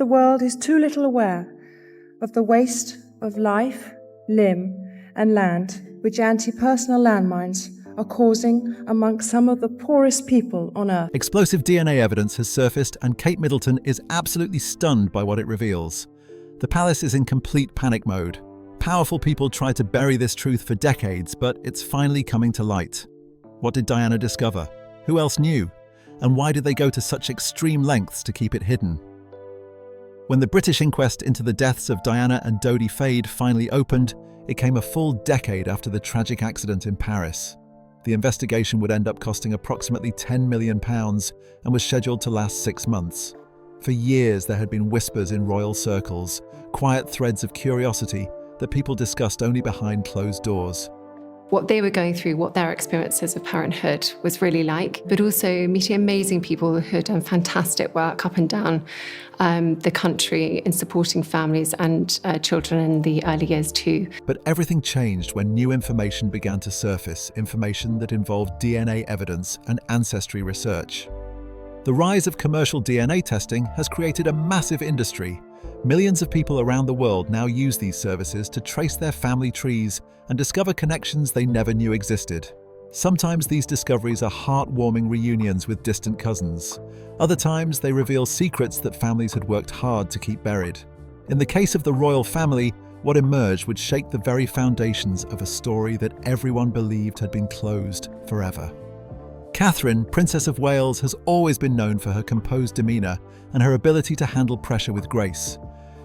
the world is too little aware of the waste of life, limb, and land which anti-personal landmines are causing amongst some of the poorest people on Earth. Explosive DNA evidence has surfaced, and Kate Middleton is absolutely stunned by what it reveals. The palace is in complete panic mode. Powerful people tried to bury this truth for decades, but it's finally coming to light. What did Diana discover? Who else knew? And why did they go to such extreme lengths to keep it hidden? When the British inquest into the deaths of Diana and Dodi Fayed finally opened, it came a full decade after the tragic accident in Paris. The investigation would end up costing approximately £10 million and was scheduled to last 6 months. For years, there had been whispers in royal circles, quiet threads of curiosity that people discussed only behind closed doors. What they were going through, what their experiences of parenthood was really like, but also meeting amazing people who had done fantastic work up and down the country in supporting families and children in the early years too. But everything changed when new information began to surface, information that involved DNA evidence and ancestry research. The rise of commercial DNA testing has created a massive industry. Millions of people around the world now use these services to trace their family trees and discover connections they never knew existed. Sometimes these discoveries are heartwarming reunions with distant cousins. Other times they reveal secrets that families had worked hard to keep buried. In the case of the royal family, what emerged would shake the very foundations of a story that everyone believed had been closed forever. Catherine, Princess of Wales, has always been known for her composed demeanour and her ability to handle pressure with grace.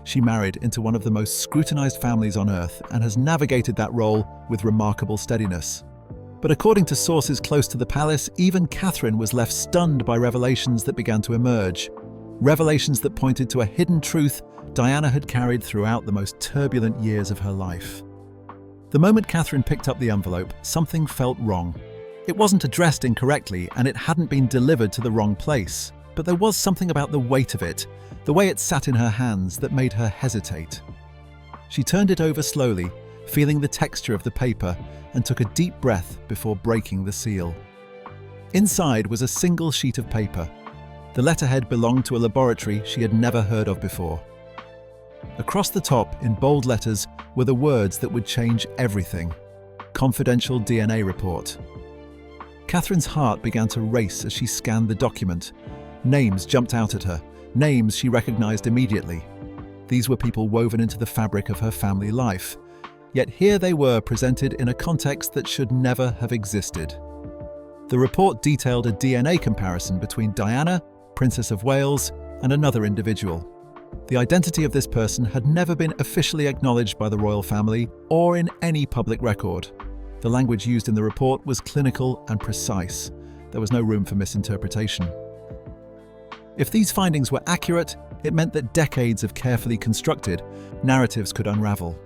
She married into one of the most scrutinised families on earth and has navigated that role with remarkable steadiness. But according to sources close to the palace, even Catherine was left stunned by revelations that began to emerge. Revelations that pointed to a hidden truth Diana had carried throughout the most turbulent years of her life. The moment Catherine picked up the envelope, something felt wrong. It wasn't addressed incorrectly, and it hadn't been delivered to the wrong place. But there was something about the weight of it, the way it sat in her hands, that made her hesitate. She turned it over slowly, feeling the texture of the paper, and took a deep breath before breaking the seal. Inside was a single sheet of paper. The letterhead belonged to a laboratory she had never heard of before. Across the top, in bold letters, were the words that would change everything: confidential DNA report. Catherine's heart began to race as she scanned the document. Names jumped out at her, names she recognized immediately. These were people woven into the fabric of her family life. Yet here they were, presented in a context that should never have existed. The report detailed a DNA comparison between Diana, Princess of Wales, and another individual. The identity of this person had never been officially acknowledged by the royal family or in any public record. The language used in the report was clinical and precise. There was no room for misinterpretation. If these findings were accurate, it meant that decades of carefully constructed narratives could unravel.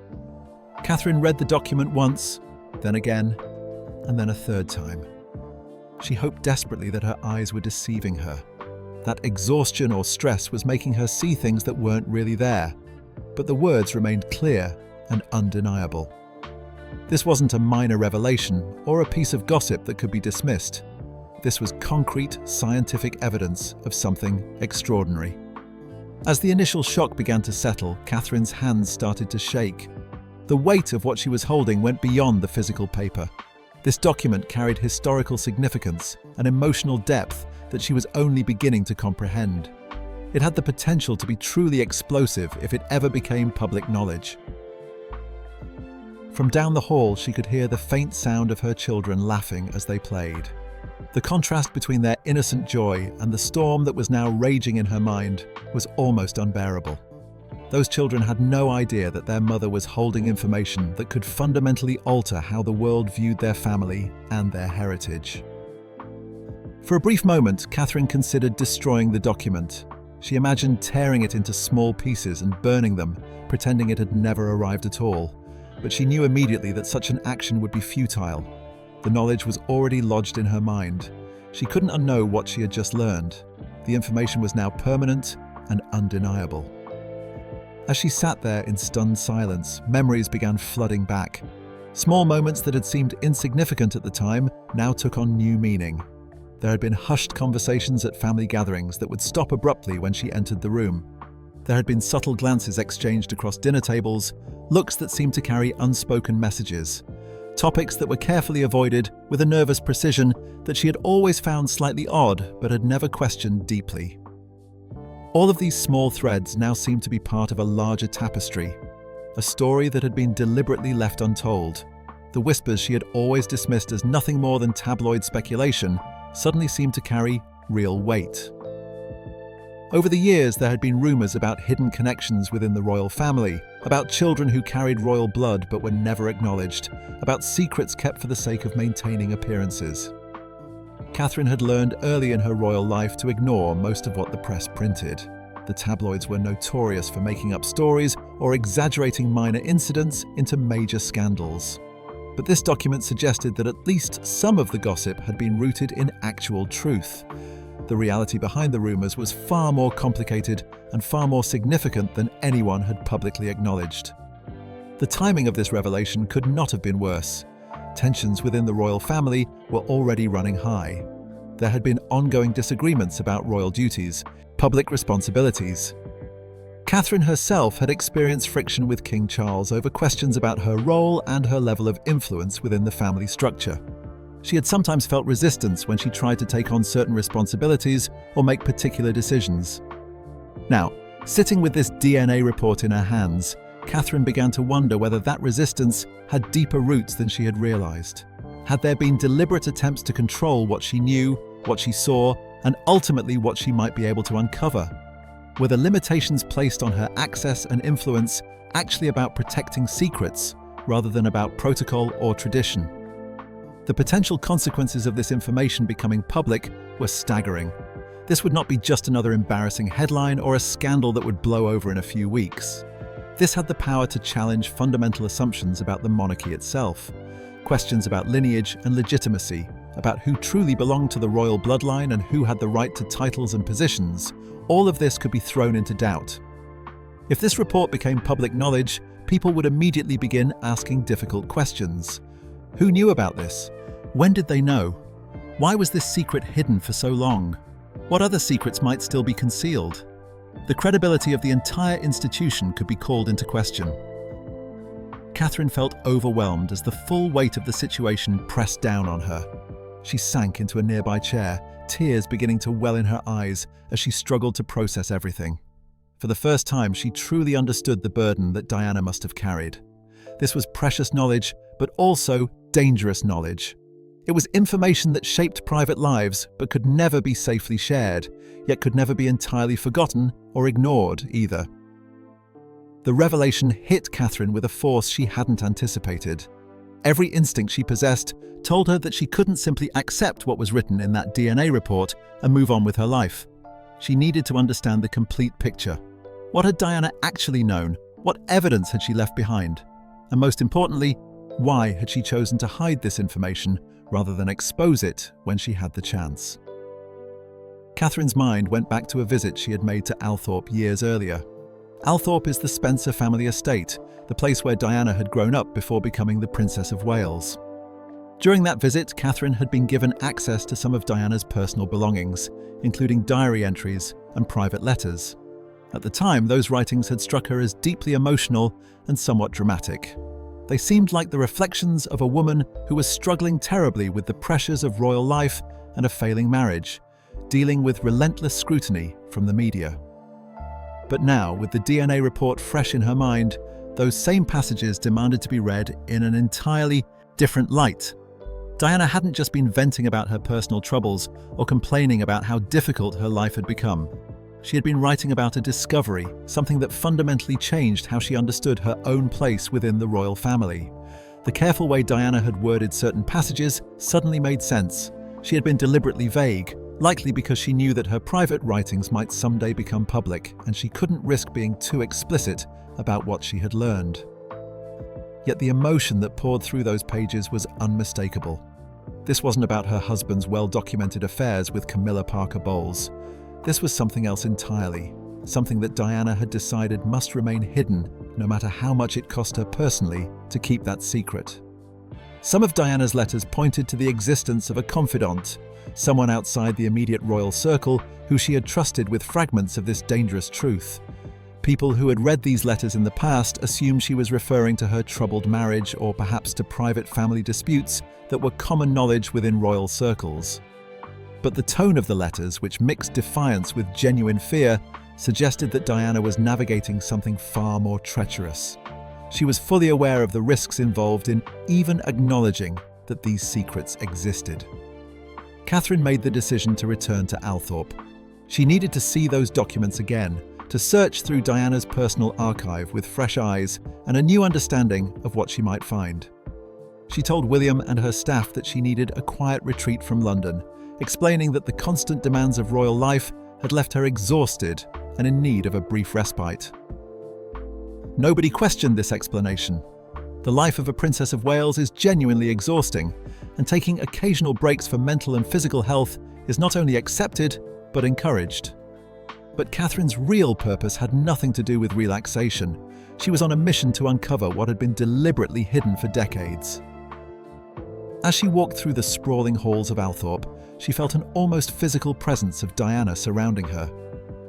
Catherine read the document once, then again, and then a third time. She hoped desperately that her eyes were deceiving her. That exhaustion or stress was making her see things that weren't really there. But the words remained clear and undeniable. This wasn't a minor revelation or a piece of gossip that could be dismissed. This was concrete, scientific evidence of something extraordinary. As the initial shock began to settle, Catherine's hands started to shake. The weight of what she was holding went beyond the physical paper. This document carried historical significance and emotional depth that she was only beginning to comprehend. It had the potential to be truly explosive if it ever became public knowledge. From down the hall, she could hear the faint sound of her children laughing as they played. The contrast between their innocent joy and the storm that was now raging in her mind was almost unbearable. Those children had no idea that their mother was holding information that could fundamentally alter how the world viewed their family and their heritage. For a brief moment, Catherine considered destroying the document. She imagined tearing it into small pieces and burning them, pretending it had never arrived at all. But she knew immediately that such an action would be futile. The knowledge was already lodged in her mind. She couldn't unknow what she had just learned. The information was now permanent and undeniable. As she sat there in stunned silence, memories began flooding back. Small moments that had seemed insignificant at the time now took on new meaning. There had been hushed conversations at family gatherings that would stop abruptly when she entered the room. There had been subtle glances exchanged across dinner tables, looks that seemed to carry unspoken messages, topics that were carefully avoided with a nervous precision that she had always found slightly odd but had never questioned deeply. All of these small threads now seemed to be part of a larger tapestry, a story that had been deliberately left untold. The whispers she had always dismissed as nothing more than tabloid speculation suddenly seemed to carry real weight. Over the years, there had been rumours about hidden connections within the royal family, about children who carried royal blood but were never acknowledged, about secrets kept for the sake of maintaining appearances. Catherine had learned early in her royal life to ignore most of what the press printed. The tabloids were notorious for making up stories or exaggerating minor incidents into major scandals. But this document suggested that at least some of the gossip had been rooted in actual truth. The reality behind the rumours was far more complicated and far more significant than anyone had publicly acknowledged. The timing of this revelation could not have been worse. Tensions within the royal family were already running high. There had been ongoing disagreements about royal duties, public responsibilities. Catherine herself had experienced friction with King Charles over questions about her role and her level of influence within the family structure. She had sometimes felt resistance when she tried to take on certain responsibilities or make particular decisions. Now, sitting with this DNA report in her hands, Catherine began to wonder whether that resistance had deeper roots than she had realized. Had there been deliberate attempts to control what she knew, what she saw, and ultimately what she might be able to uncover? Were the limitations placed on her access and influence actually about protecting secrets rather than about protocol or tradition? The potential consequences of this information becoming public were staggering. This would not be just another embarrassing headline or a scandal that would blow over in a few weeks. This had the power to challenge fundamental assumptions about the monarchy itself, questions about lineage and legitimacy, about who truly belonged to the royal bloodline and who had the right to titles and positions. All of this could be thrown into doubt. If this report became public knowledge, people would immediately begin asking difficult questions. Who knew about this? When did they know? Why was this secret hidden for so long? What other secrets might still be concealed? The credibility of the entire institution could be called into question. Catherine felt overwhelmed as the full weight of the situation pressed down on her. She sank into a nearby chair, tears beginning to well in her eyes as she struggled to process everything. For the first time, she truly understood the burden that Diana must have carried. This was precious knowledge, but also dangerous knowledge. It was information that shaped private lives, but could never be safely shared, yet could never be entirely forgotten or ignored either. The revelation hit Catherine with a force she hadn't anticipated. Every instinct she possessed told her that she couldn't simply accept what was written in that DNA report and move on with her life. She needed to understand the complete picture. What had Diana actually known? What evidence had she left behind? And most importantly, why had she chosen to hide this information rather than expose it when she had the chance? Catherine's mind went back to a visit she had made to Althorp years earlier. Althorp is the Spencer family estate, the place where Diana had grown up before becoming the Princess of Wales. During that visit, Catherine had been given access to some of Diana's personal belongings, including diary entries and private letters. At the time, those writings had struck her as deeply emotional and somewhat dramatic. They seemed like the reflections of a woman who was struggling terribly with the pressures of royal life and a failing marriage, dealing with relentless scrutiny from the media. But now, with the DNA report fresh in her mind, those same passages demanded to be read in an entirely different light. Diana hadn't just been venting about her personal troubles or complaining about how difficult her life had become. She had been writing about a discovery, something that fundamentally changed how she understood her own place within the royal family. The careful way Diana had worded certain passages suddenly made sense. She had been deliberately vague, likely because she knew that her private writings might someday become public, and she couldn't risk being too explicit about what she had learned. Yet the emotion that poured through those pages was unmistakable. This wasn't about her husband's well-documented affairs with Camila Parker Bowles. This was something else entirely, something that Diana had decided must remain hidden, no matter how much it cost her personally to keep that secret. Some of Diana's letters pointed to the existence of a confidant, someone outside the immediate royal circle who she had trusted with fragments of this dangerous truth. People who had read these letters in the past assumed she was referring to her troubled marriage or perhaps to private family disputes that were common knowledge within royal circles. But the tone of the letters, which mixed defiance with genuine fear, suggested that Diana was navigating something far more treacherous. She was fully aware of the risks involved in even acknowledging that these secrets existed. Catherine made the decision to return to Althorp. She needed to see those documents again, to search through Diana's personal archive with fresh eyes and a new understanding of what she might find. She told William and her staff that she needed a quiet retreat from London, explaining that the constant demands of royal life had left her exhausted and in need of a brief respite. Nobody questioned this explanation. The life of a Princess of Wales is genuinely exhausting, and taking occasional breaks for mental and physical health is not only accepted, but encouraged. But Catherine's real purpose had nothing to do with relaxation. She was on a mission to uncover what had been deliberately hidden for decades. As she walked through the sprawling halls of Althorp, she felt an almost physical presence of Diana surrounding her.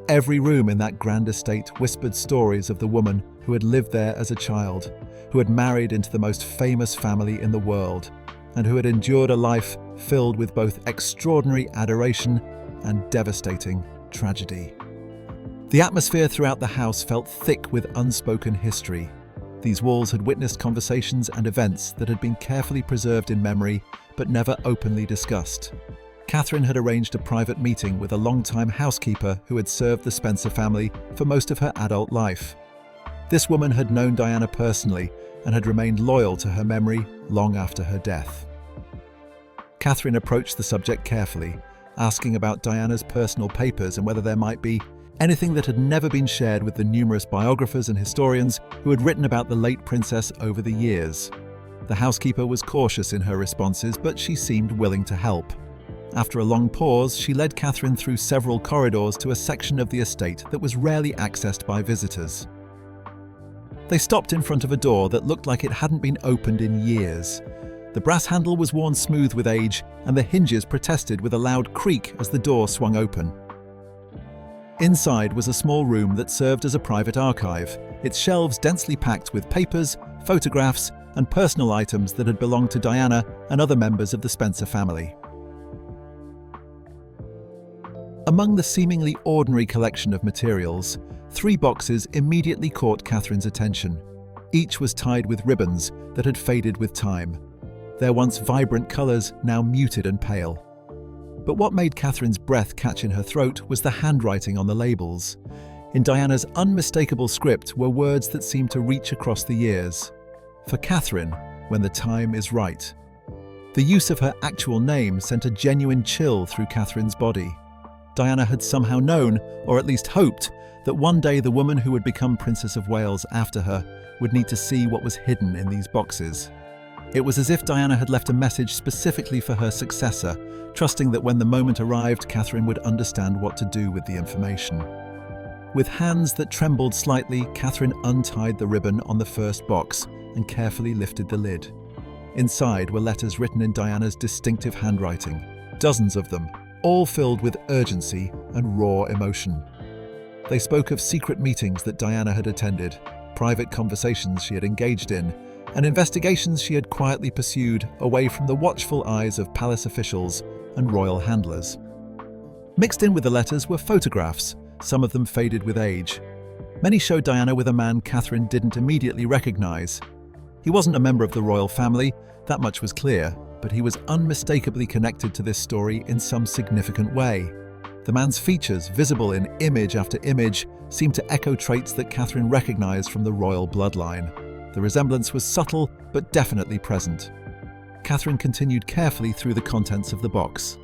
Every room in that grand estate whispered stories of the woman who had lived there as a child, who had married into the most famous family in the world, and who had endured a life filled with both extraordinary adoration and devastating tragedy. The atmosphere throughout the house felt thick with unspoken history. These walls had witnessed conversations and events that had been carefully preserved in memory but never openly discussed. Catherine had arranged a private meeting with a longtime housekeeper who had served the Spencer family for most of her adult life. This woman had known Diana personally and had remained loyal to her memory long after her death. Catherine approached the subject carefully, asking about Diana's personal papers and whether there might be anything that had never been shared with the numerous biographers and historians who had written about the late princess over the years. The housekeeper was cautious in her responses, but she seemed willing to help. After a long pause, she led Catherine through several corridors to a section of the estate that was rarely accessed by visitors. They stopped in front of a door that looked like it hadn't been opened in years. The brass handle was worn smooth with age, and the hinges protested with a loud creak as the door swung open. Inside was a small room that served as a private archive, its shelves densely packed with papers, photographs, and personal items that had belonged to Diana and other members of the Spencer family. Among the seemingly ordinary collection of materials, 3 boxes immediately caught Catherine's attention. Each was tied with ribbons that had faded with time, their once vibrant colours now muted and pale. But what made Catherine's breath catch in her throat was the handwriting on the labels. In Diana's unmistakable script were words that seemed to reach across the years. For Catherine, when the time is right. The use of her actual name sent a genuine chill through Catherine's body. Diana had somehow known, or at least hoped, that one day the woman who would become Princess of Wales after her would need to see what was hidden in these boxes. It was as if Diana had left a message specifically for her successor, trusting that when the moment arrived, Catherine would understand what to do with the information. With hands that trembled slightly, Catherine untied the ribbon on the first box and carefully lifted the lid. Inside were letters written in Diana's distinctive handwriting, dozens of them, all filled with urgency and raw emotion. They spoke of secret meetings that Diana had attended, private conversations she had engaged in, and investigations she had quietly pursued away from the watchful eyes of palace officials and royal handlers. Mixed in with the letters were photographs, some of them faded with age. Many showed Diana with a man Catherine didn't immediately recognize. He wasn't a member of the royal family, that much was clear, but he was unmistakably connected to this story in some significant way. The man's features, visible in image after image, seemed to echo traits that Catherine recognized from the royal bloodline. The resemblance was subtle, but definitely present. Catherine continued carefully through the contents of the box.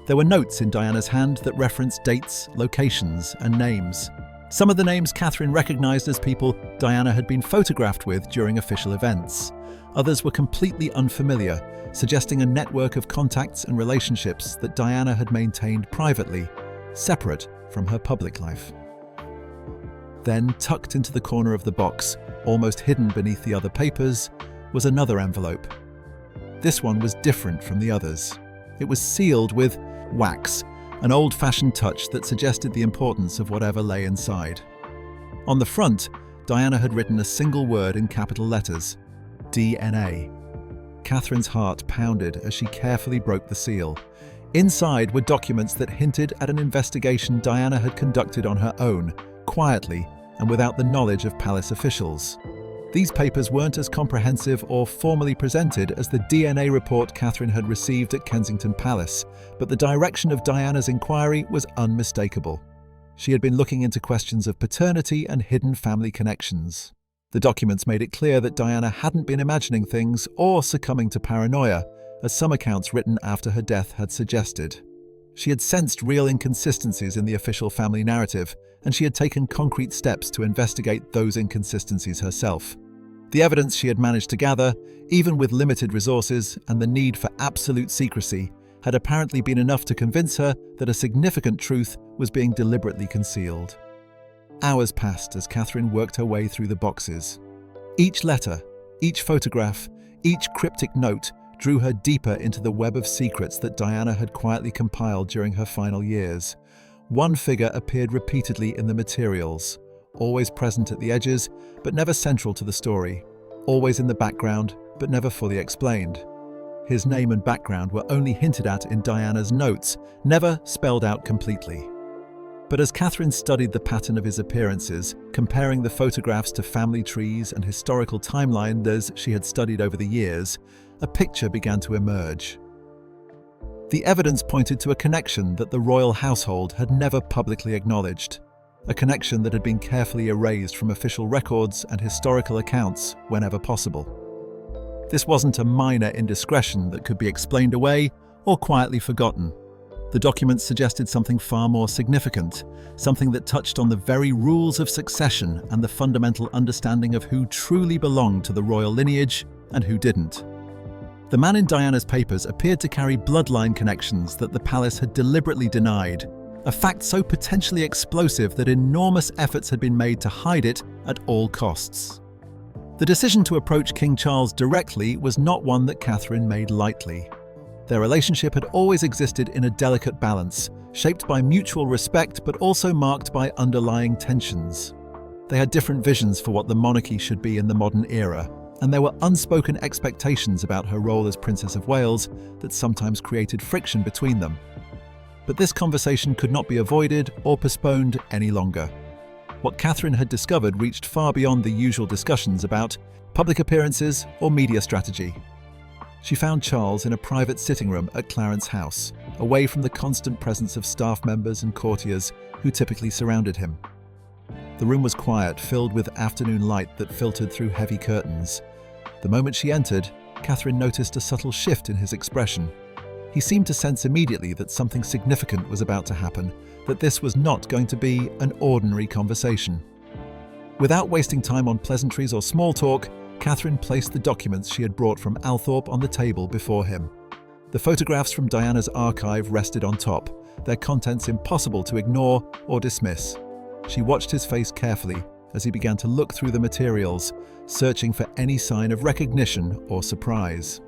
There were notes in Diana's hand that referenced dates, locations, and names. Some of the names Catherine recognized as people Diana had been photographed with during official events. Others were completely unfamiliar, suggesting a network of contacts and relationships that Diana had maintained privately, separate from her public life. Then, tucked into the corner of the box, almost hidden beneath the other papers, was another envelope. This one was different from the others. It was sealed with wax, an old-fashioned touch that suggested the importance of whatever lay inside. On the front, Diana had written a single word in capital letters: DNA. Catherine's heart pounded as she carefully broke the seal. Inside were documents that hinted at an investigation Diana had conducted on her own, quietly and without the knowledge of palace officials. These papers weren't as comprehensive or formally presented as the DNA report Catherine had received at Kensington Palace, but the direction of Diana's inquiry was unmistakable. She had been looking into questions of paternity and hidden family connections. The documents made it clear that Diana hadn't been imagining things or succumbing to paranoia, as some accounts written after her death had suggested. She had sensed real inconsistencies in the official family narrative, and she had taken concrete steps to investigate those inconsistencies herself. The evidence she had managed to gather, even with limited resources and the need for absolute secrecy, had apparently been enough to convince her that a significant truth was being deliberately concealed. Hours passed as Catherine worked her way through the boxes. Each letter, each photograph, each cryptic note drew her deeper into the web of secrets that Diana had quietly compiled during her final years. One figure appeared repeatedly in the materials, always present at the edges, but never central to the story, always in the background, but never fully explained. His name and background were only hinted at in Diana's notes, never spelled out completely. But as Catherine studied the pattern of his appearances, comparing the photographs to family trees and historical timelines she had studied over the years, a picture began to emerge. The evidence pointed to a connection that the royal household had never publicly acknowledged, a connection that had been carefully erased from official records and historical accounts whenever possible. This wasn't a minor indiscretion that could be explained away or quietly forgotten. The documents suggested something far more significant, something that touched on the very rules of succession and the fundamental understanding of who truly belonged to the royal lineage and who didn't. The man in Diana's papers appeared to carry bloodline connections that the palace had deliberately denied, a fact so potentially explosive that enormous efforts had been made to hide it at all costs. The decision to approach King Charles directly was not one that Catherine made lightly. Their relationship had always existed in a delicate balance, shaped by mutual respect but also marked by underlying tensions. They had different visions for what the monarchy should be in the modern era, and there were unspoken expectations about her role as Princess of Wales that sometimes created friction between them. But this conversation could not be avoided or postponed any longer. What Catherine had discovered reached far beyond the usual discussions about public appearances or media strategy. She found Charles in a private sitting room at Clarence House, away from the constant presence of staff members and courtiers who typically surrounded him. The room was quiet, filled with afternoon light that filtered through heavy curtains. The moment she entered, Catherine noticed a subtle shift in his expression. He seemed to sense immediately that something significant was about to happen, that this was not going to be an ordinary conversation. Without wasting time on pleasantries or small talk, Catherine placed the documents she had brought from Althorp on the table before him. The photographs from Diana's archive rested on top, their contents impossible to ignore or dismiss. She watched his face carefully as he began to look through the materials, searching for any sign of recognition or surprise.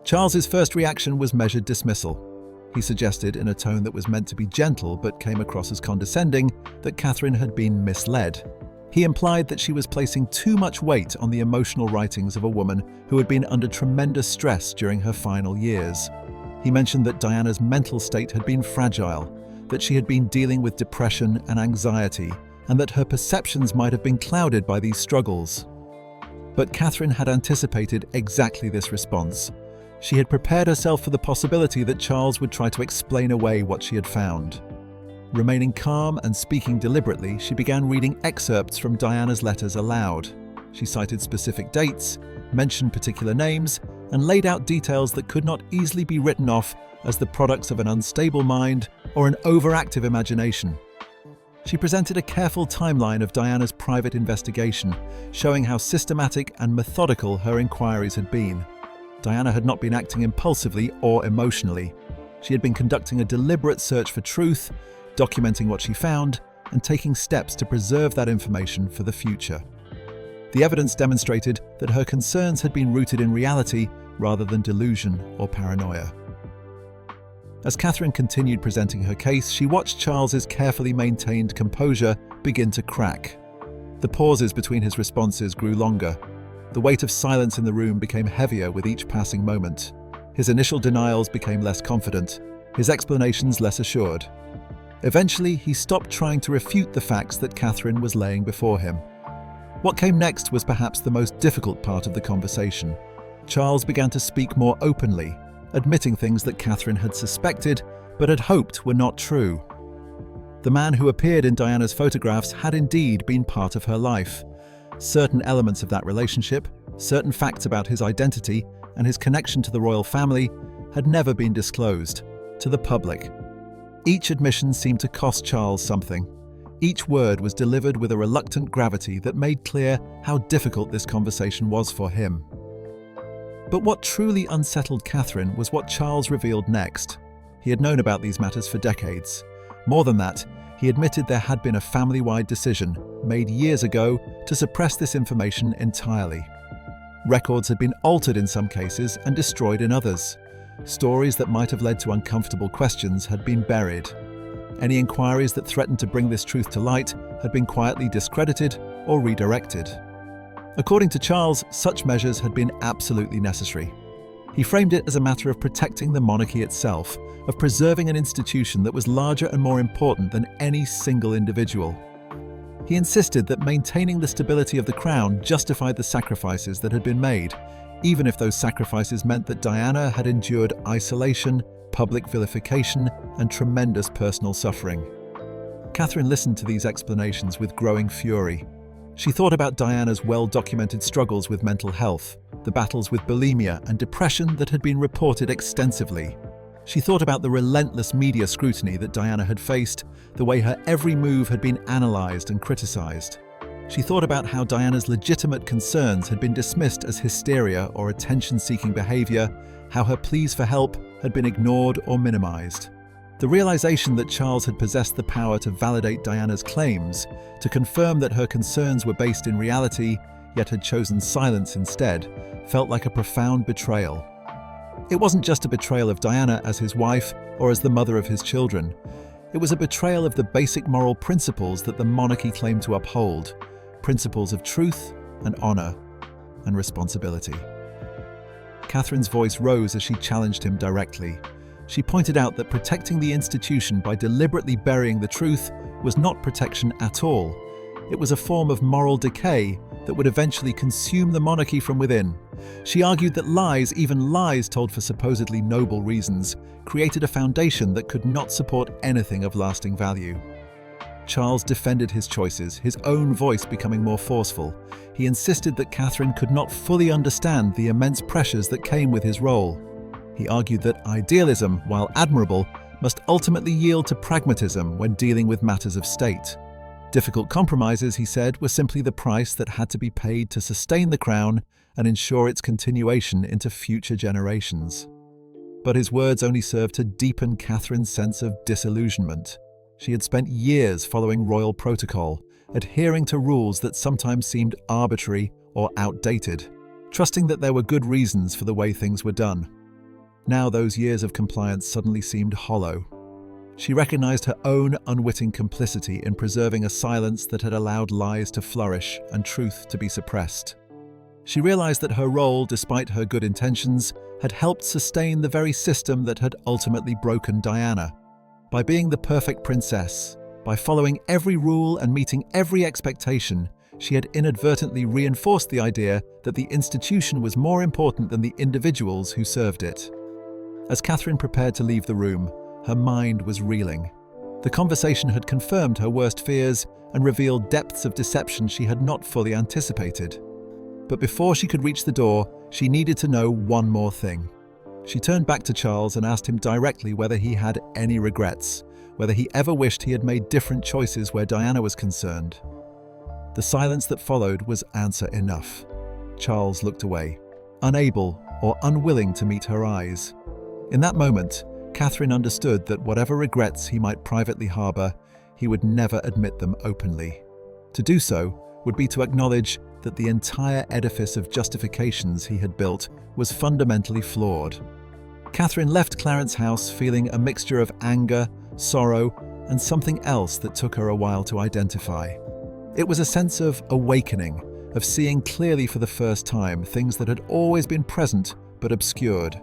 Charles's first reaction was measured dismissal. He suggested, in a tone that was meant to be gentle but came across as condescending, that Catherine had been misled. He implied that she was placing too much weight on the emotional writings of a woman who had been under tremendous stress during her final years. He mentioned that Diana's mental state had been fragile, that she had been dealing with depression and anxiety, and that her perceptions might have been clouded by these struggles. But Catherine had anticipated exactly this response. She had prepared herself for the possibility that Charles would try to explain away what she had found. Remaining calm and speaking deliberately, she began reading excerpts from Diana's letters aloud. She cited specific dates, mentioned particular names, and laid out details that could not easily be written off as the products of an unstable mind or an overactive imagination. She presented a careful timeline of Diana's private investigation, showing how systematic and methodical her inquiries had been. Diana had not been acting impulsively or emotionally. She had been conducting a deliberate search for truth, documenting what she found, and taking steps to preserve that information for the future. The evidence demonstrated that her concerns had been rooted in reality rather than delusion or paranoia. As Catherine continued presenting her case, she watched Charles's carefully maintained composure begin to crack. The pauses between his responses grew longer. The weight of silence in the room became heavier with each passing moment. His initial denials became less confident, his explanations less assured. Eventually, he stopped trying to refute the facts that Catherine was laying before him. What came next was perhaps the most difficult part of the conversation. Charles began to speak more openly, admitting things that Catherine had suspected but had hoped were not true. The man who appeared in Diana's photographs had indeed been part of her life. Certain elements of that relationship, certain facts about his identity and his connection to the royal family had never been disclosed to the public. Each admission seemed to cost Charles something. Each word was delivered with a reluctant gravity that made clear how difficult this conversation was for him. But what truly unsettled Catherine was what Charles revealed next. He had known about these matters for decades. More than that, he admitted there had been a family-wide decision made years ago to suppress this information entirely. Records had been altered in some cases and destroyed in others. Stories that might have led to uncomfortable questions had been buried. Any inquiries that threatened to bring this truth to light had been quietly discredited or redirected. According to Charles, such measures had been absolutely necessary. He framed it as a matter of protecting the monarchy itself, of preserving an institution that was larger and more important than any single individual. He insisted that maintaining the stability of the crown justified the sacrifices that had been made, even if those sacrifices meant that Diana had endured isolation, public vilification, and tremendous personal suffering. Catherine listened to these explanations with growing fury. She thought about Diana's well-documented struggles with mental health, the battles with bulimia and depression that had been reported extensively. She thought about the relentless media scrutiny that Diana had faced, the way her every move had been analysed and criticised. She thought about how Diana's legitimate concerns had been dismissed as hysteria or attention-seeking behaviour, how her pleas for help had been ignored or minimised. The realisation that Charles had possessed the power to validate Diana's claims, to confirm that her concerns were based in reality, yet had chosen silence instead, felt like a profound betrayal. It wasn't just a betrayal of Diana as his wife or as the mother of his children. It was a betrayal of the basic moral principles that the monarchy claimed to uphold, principles of truth and honour and responsibility. Catherine's voice rose as she challenged him directly. She pointed out that protecting the institution by deliberately burying the truth was not protection at all. It was a form of moral decay that would eventually consume the monarchy from within. She argued that lies, even lies told for supposedly noble reasons, created a foundation that could not support anything of lasting value. Charles defended his choices, his own voice becoming more forceful. He insisted that Catherine could not fully understand the immense pressures that came with his role. He argued that idealism, while admirable, must ultimately yield to pragmatism when dealing with matters of state. Difficult compromises, he said, were simply the price that had to be paid to sustain the crown and ensure its continuation into future generations. But his words only served to deepen Catherine's sense of disillusionment. She had spent years following royal protocol, adhering to rules that sometimes seemed arbitrary or outdated, trusting that there were good reasons for the way things were done. Now those years of compliance suddenly seemed hollow. She recognized her own unwitting complicity in preserving a silence that had allowed lies to flourish and truth to be suppressed. She realized that her role, despite her good intentions, had helped sustain the very system that had ultimately broken Diana. By being the perfect princess, by following every rule and meeting every expectation, she had inadvertently reinforced the idea that the institution was more important than the individuals who served it. As Catherine prepared to leave the room, her mind was reeling. The conversation had confirmed her worst fears and revealed depths of deception she had not fully anticipated. But before she could reach the door, she needed to know one more thing. She turned back to Charles and asked him directly whether he had any regrets, whether he ever wished he had made different choices where Diana was concerned. The silence that followed was answer enough. Charles looked away, unable or unwilling to meet her eyes. In that moment, Catherine understood that whatever regrets he might privately harbour, he would never admit them openly. To do so would be to acknowledge that the entire edifice of justifications he had built was fundamentally flawed. Catherine left Clarence House feeling a mixture of anger, sorrow, and something else that took her a while to identify. It was a sense of awakening, of seeing clearly for the first time things that had always been present but obscured.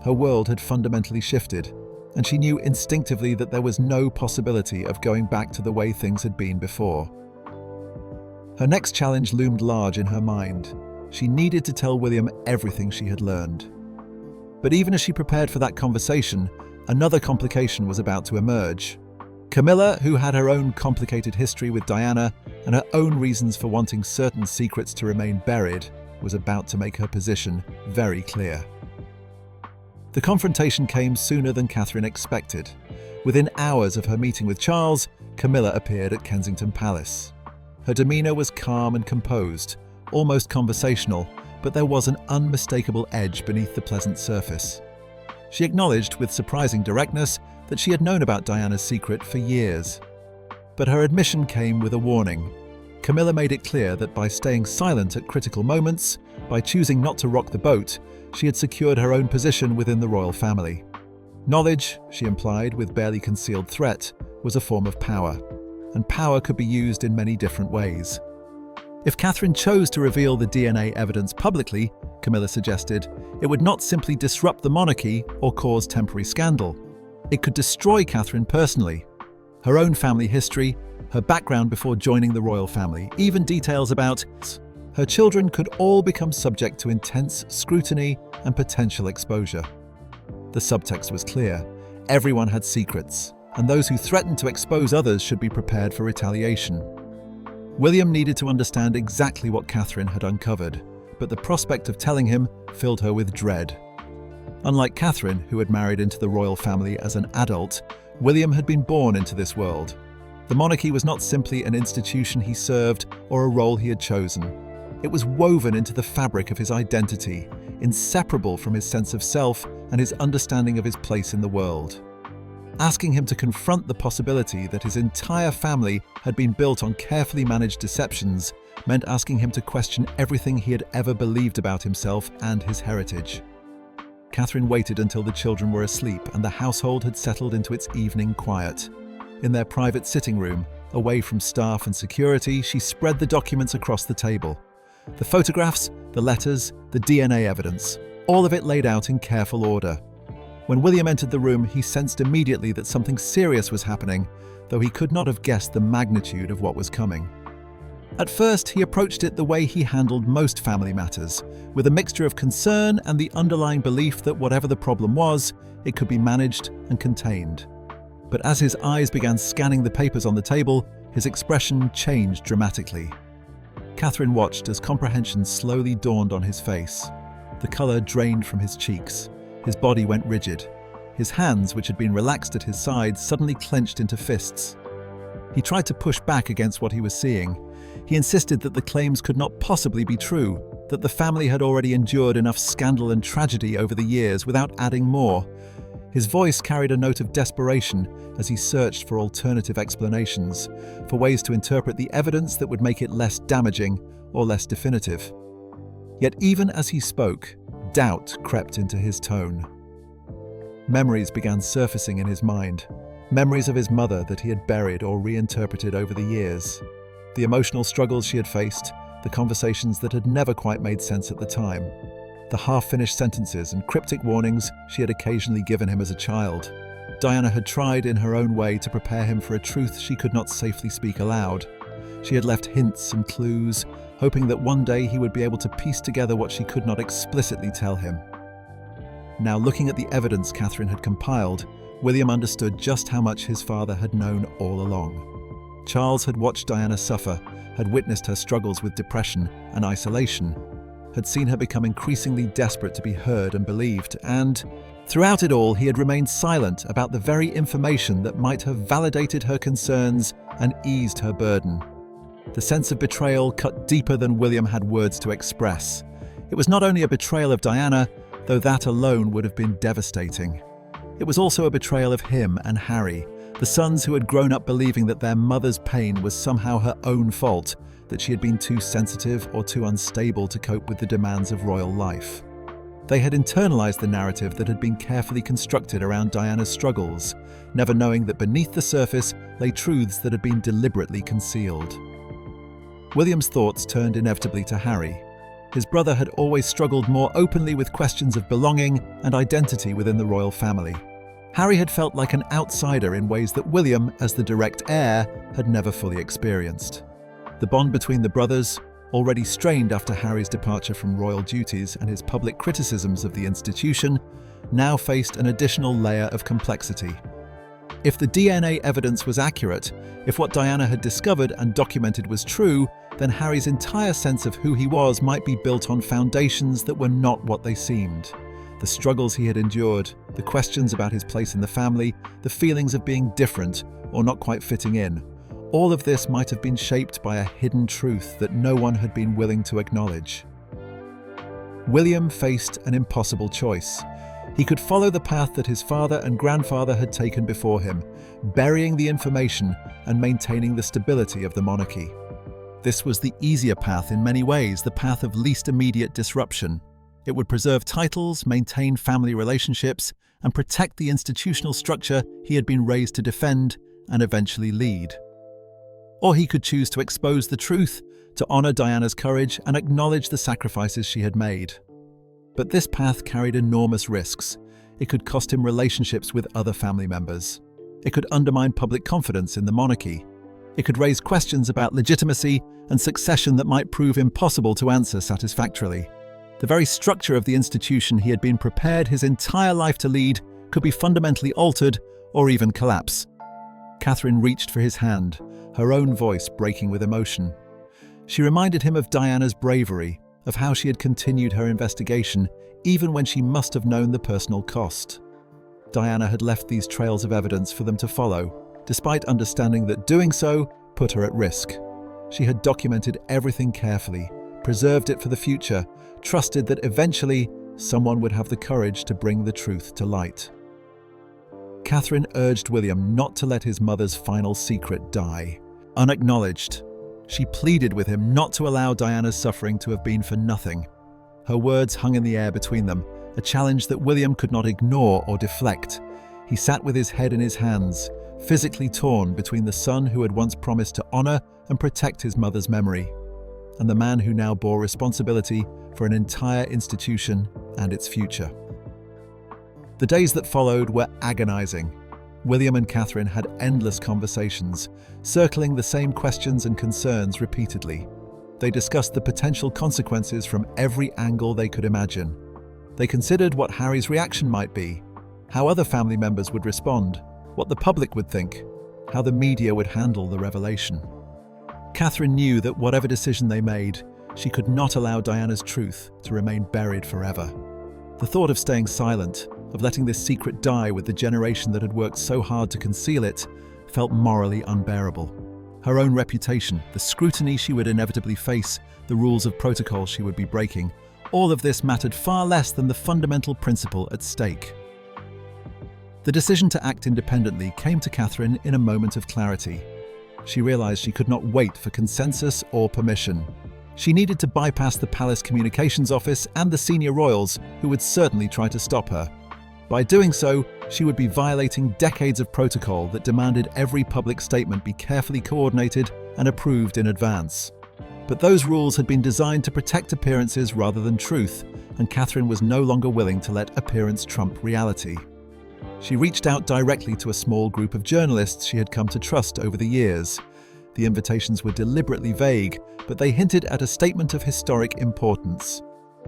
Her world had fundamentally shifted, and she knew instinctively that there was no possibility of going back to the way things had been before. Her next challenge loomed large in her mind. She needed to tell William everything she had learned. But even as she prepared for that conversation, another complication was about to emerge. Camila, who had her own complicated history with Diana and her own reasons for wanting certain secrets to remain buried, was about to make her position very clear. The confrontation came sooner than Catherine expected. Within hours of her meeting with Charles, Camila appeared at Kensington Palace. Her demeanour was calm and composed, almost conversational, but there was an unmistakable edge beneath the pleasant surface. She acknowledged with surprising directness that she had known about Diana's secret for years. But her admission came with a warning. Camila made it clear that by staying silent at critical moments, by choosing not to rock the boat, she had secured her own position within the royal family. Knowledge, she implied with barely concealed threat, was a form of power, and power could be used in many different ways. If Catherine chose to reveal the DNA evidence publicly, Camila suggested, it would not simply disrupt the monarchy or cause temporary scandal. It could destroy Catherine personally. Her own family history, her background before joining the royal family, even details about her children could all become subject to intense scrutiny and potential exposure. The subtext was clear. Everyone had secrets, and those who threatened to expose others should be prepared for retaliation. William needed to understand exactly what Catherine had uncovered, but the prospect of telling him filled her with dread. Unlike Catherine, who had married into the royal family as an adult, William had been born into this world. The monarchy was not simply an institution he served or a role he had chosen. It was woven into the fabric of his identity, inseparable from his sense of self and his understanding of his place in the world. Asking him to confront the possibility that his entire family had been built on carefully managed deceptions meant asking him to question everything he had ever believed about himself and his heritage. Catherine waited until the children were asleep and the household had settled into its evening quiet. In their private sitting room, away from staff and security, she spread the documents across the table. The photographs, the letters, the DNA evidence, all of it laid out in careful order. When William entered the room, he sensed immediately that something serious was happening, though he could not have guessed the magnitude of what was coming. At first, he approached it the way he handled most family matters, with a mixture of concern and the underlying belief that whatever the problem was, it could be managed and contained. But as his eyes began scanning the papers on the table, his expression changed dramatically. Catherine watched as comprehension slowly dawned on his face. The colour drained from his cheeks. His body went rigid. His hands, which had been relaxed at his sides, suddenly clenched into fists. He tried to push back against what he was seeing. He insisted that the claims could not possibly be true, that the family had already endured enough scandal and tragedy over the years without adding more. His voice carried a note of desperation as he searched for alternative explanations, for ways to interpret the evidence that would make it less damaging or less definitive. Yet even as he spoke, doubt crept into his tone. Memories began surfacing in his mind, memories of his mother that he had buried or reinterpreted over the years, the emotional struggles she had faced, the conversations that had never quite made sense at the time, the half-finished sentences and cryptic warnings she had occasionally given him as a child. Diana had tried in her own way to prepare him for a truth she could not safely speak aloud. She had left hints and clues, hoping that one day he would be able to piece together what she could not explicitly tell him. Now, looking at the evidence Catherine had compiled, William understood just how much his father had known all along. Charles had watched Diana suffer, had witnessed her struggles with depression and isolation, had seen her become increasingly desperate to be heard and believed, and throughout it all he had remained silent about the very information that might have validated her concerns and eased her burden. The sense of betrayal cut deeper than William had words to express. It was not only a betrayal of Diana, though that alone would have been devastating. It was also a betrayal of him and Harry, the sons who had grown up believing that their mother's pain was somehow her own fault, that she had been too sensitive or too unstable to cope with the demands of royal life. They had internalized the narrative that had been carefully constructed around Diana's struggles, never knowing that beneath the surface lay truths that had been deliberately concealed. William's thoughts turned inevitably to Harry. His brother had always struggled more openly with questions of belonging and identity within the royal family. Harry had felt like an outsider in ways that William, as the direct heir, had never fully experienced. The bond between the brothers, already strained after Harry's departure from royal duties and his public criticisms of the institution, now faced an additional layer of complexity. If the DNA evidence was accurate, if what Diana had discovered and documented was true, then Harry's entire sense of who he was might be built on foundations that were not what they seemed. The struggles he had endured, the questions about his place in the family, the feelings of being different or not quite fitting in, all of this might have been shaped by a hidden truth that no one had been willing to acknowledge. William faced an impossible choice. He could follow the path that his father and grandfather had taken before him, burying the information and maintaining the stability of the monarchy. This was the easier path in many ways, the path of least immediate disruption. It would preserve titles, maintain family relationships, and protect the institutional structure he had been raised to defend and eventually lead. Or he could choose to expose the truth, to honor Diana's courage and acknowledge the sacrifices she had made. But this path carried enormous risks. It could cost him relationships with other family members. It could undermine public confidence in the monarchy. It could raise questions about legitimacy and succession that might prove impossible to answer satisfactorily. The very structure of the institution he had been prepared his entire life to lead could be fundamentally altered or even collapse. Catherine reached for his hand, her own voice breaking with emotion. She reminded him of Diana's bravery, of how she had continued her investigation, even when she must have known the personal cost. Diana had left these trails of evidence for them to follow, despite understanding that doing so put her at risk. She had documented everything carefully, preserved it for the future, trusted that eventually someone would have the courage to bring the truth to light. Catherine urged William not to let his mother's final secret die. Unacknowledged, she pleaded with him not to allow Diana's suffering to have been for nothing. Her words hung in the air between them, a challenge that William could not ignore or deflect. He sat with his head in his hands, physically torn between the son who had once promised to honor and protect his mother's memory, and the man who now bore responsibility for an entire institution and its future. The days that followed were agonizing. William and Catherine had endless conversations, circling the same questions and concerns repeatedly. They discussed the potential consequences from every angle they could imagine. They considered what Harry's reaction might be, how other family members would respond, what the public would think, how the media would handle the revelation. Catherine knew that whatever decision they made, she could not allow Diana's truth to remain buried forever. The thought of staying silent, of letting this secret die with the generation that had worked so hard to conceal it, felt morally unbearable. Her own reputation, the scrutiny she would inevitably face, the rules of protocol she would be breaking, all of this mattered far less than the fundamental principle at stake. The decision to act independently came to Catherine in a moment of clarity. She realized she could not wait for consensus or permission. She needed to bypass the palace communications office and the senior royals, who would certainly try to stop her. By doing so, she would be violating decades of protocol that demanded every public statement be carefully coordinated and approved in advance. But those rules had been designed to protect appearances rather than truth, and Catherine was no longer willing to let appearance trump reality. She reached out directly to a small group of journalists she had come to trust over the years. The invitations were deliberately vague, but they hinted at a statement of historic importance.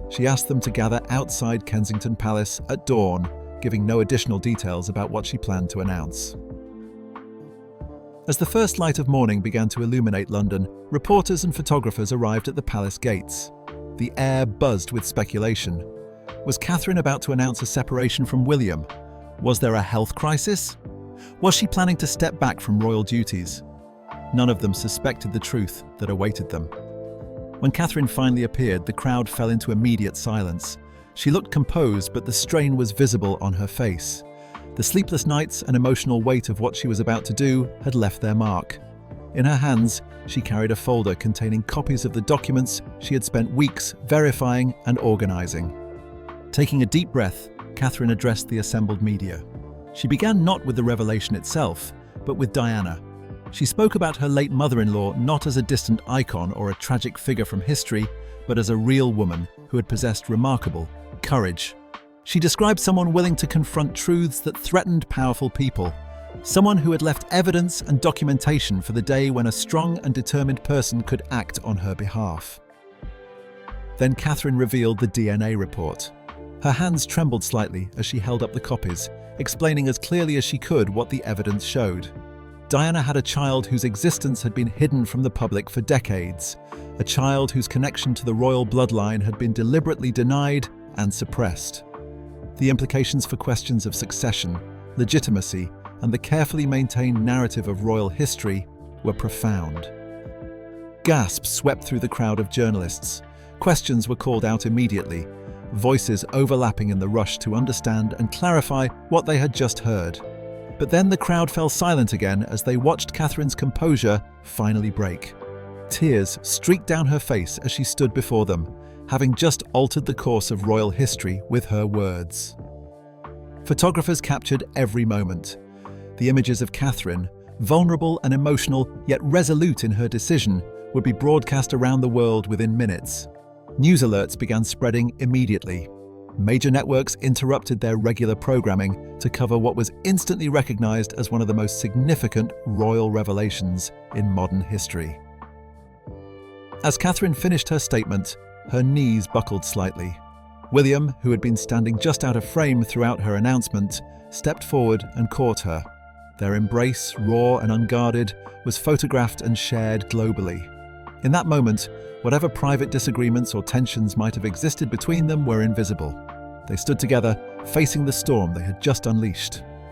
She asked them to gather outside Kensington Palace at dawn, giving no additional details about what she planned to announce. As the first light of morning began to illuminate London, reporters and photographers arrived at the palace gates. The air buzzed with speculation. Was Catherine about to announce a separation from William? Was there a health crisis? Was she planning to step back from royal duties? None of them suspected the truth that awaited them. When Catherine finally appeared, the crowd fell into immediate silence. She looked composed, but the strain was visible on her face. The sleepless nights and emotional weight of what she was about to do had left their mark. In her hands, she carried a folder containing copies of the documents she had spent weeks verifying and organizing. Taking a deep breath, Catherine addressed the assembled media. She began not with the revelation itself, but with Diana. She spoke about her late mother-in-law not as a distant icon or a tragic figure from history, but as a real woman who had possessed remarkable courage. She described someone willing to confront truths that threatened powerful people, someone who had left evidence and documentation for the day when a strong and determined person could act on her behalf. Then Catherine revealed the DNA report. Her hands trembled slightly as she held up the copies, explaining as clearly as she could what the evidence showed. Diana had a child whose existence had been hidden from the public for decades, a child whose connection to the royal bloodline had been deliberately denied and suppressed. The implications for questions of succession, legitimacy, and the carefully maintained narrative of royal history were profound. Gasps swept through the crowd of journalists. Questions were called out immediately, voices overlapping in the rush to understand and clarify what they had just heard. But then the crowd fell silent again as they watched Catherine's composure finally break. Tears streaked down her face as she stood before them, having just altered the course of royal history with her words. Photographers captured every moment. The images of Catherine, vulnerable and emotional yet resolute in her decision, would be broadcast around the world within minutes. News alerts began spreading immediately. Major networks interrupted their regular programming to cover what was instantly recognized as one of the most significant royal revelations in modern history. As Catherine finished her statement, her knees buckled slightly. William, who had been standing just out of frame throughout her announcement, stepped forward and caught her. Their embrace, raw and unguarded, was photographed and shared globally. In that moment, whatever private disagreements or tensions might have existed between them were invisible. They stood together, facing the storm they had just unleashed.